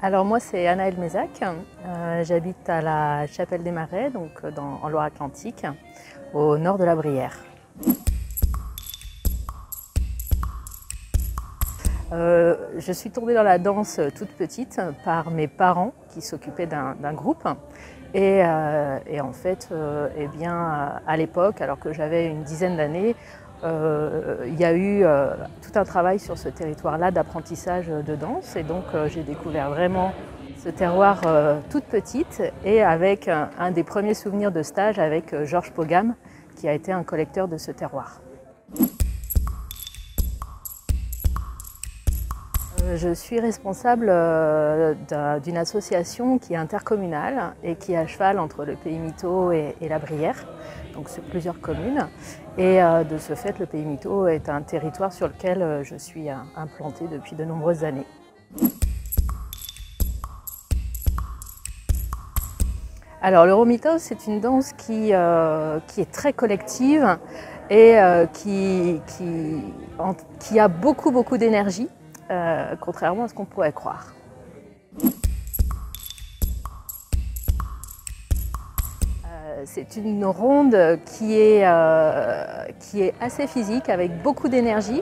Alors moi c'est Anaëlle Mézac, j'habite à la Chapelle des Marais, donc en Loire-Atlantique, au nord de la Brière. Je suis tombée dans la danse toute petite par mes parents qui s'occupaient d'un groupe et en fait, à l'époque, alors que j'avais une dizaine d'années, il y a eu tout un travail sur ce territoire-là d'apprentissage de danse et donc j'ai découvert vraiment ce terroir toute petite et avec un des premiers souvenirs de stage avec Georges Pogam qui a été un collecteur de ce terroir. Je suis responsable d'une association qui est intercommunale et qui est à cheval entre le Pays Mito et la Brière, donc c'est plusieurs communes. Et de ce fait, le Pays Mito est un territoire sur lequel je suis implantée depuis de nombreuses années. Alors l'Euromito, c'est une danse qui est très collective et qui a beaucoup d'énergie. Contrairement à ce qu'on pourrait croire. C'est une ronde qui est assez physique, avec beaucoup d'énergie,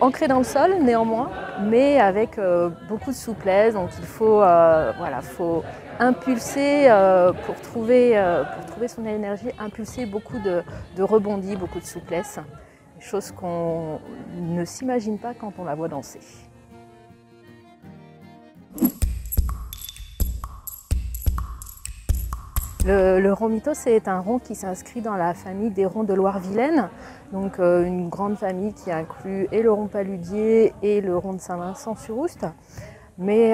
ancrée dans le sol néanmoins, mais avec beaucoup de souplesse. Donc il faut, faut impulser pour trouver son énergie, impulser beaucoup de rebondis, beaucoup de souplesse. Chose qu'on ne s'imagine pas quand on la voit danser. Le rond mito, c'est un rond qui s'inscrit dans la famille des ronds de Loire-Vilaine, donc une grande famille qui inclut et le rond paludier et le rond de Saint-Vincent-sur-Oust. Mais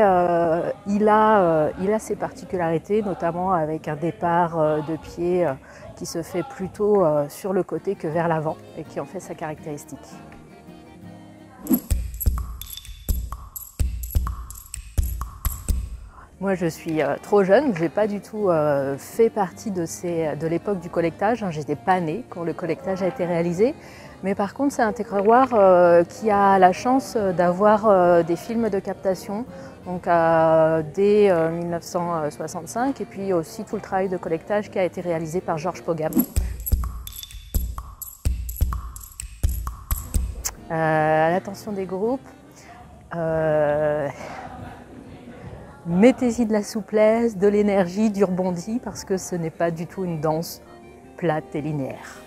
il a ses particularités, notamment avec un départ de pied qui se fait plutôt sur le côté que vers l'avant et qui en fait sa caractéristique. Moi je suis trop jeune, je n'ai pas du tout fait partie de l'époque du collectage, je n'étais pas née quand le collectage a été réalisé. Mais par contre, c'est un terroir qui a la chance d'avoir des films de captation donc, dès 1965 et puis aussi tout le travail de collectage qui a été réalisé par Georges Pogam. À l'attention des groupes, mettez-y de la souplesse, de l'énergie, du rebondi parce que ce n'est pas du tout une danse plate et linéaire.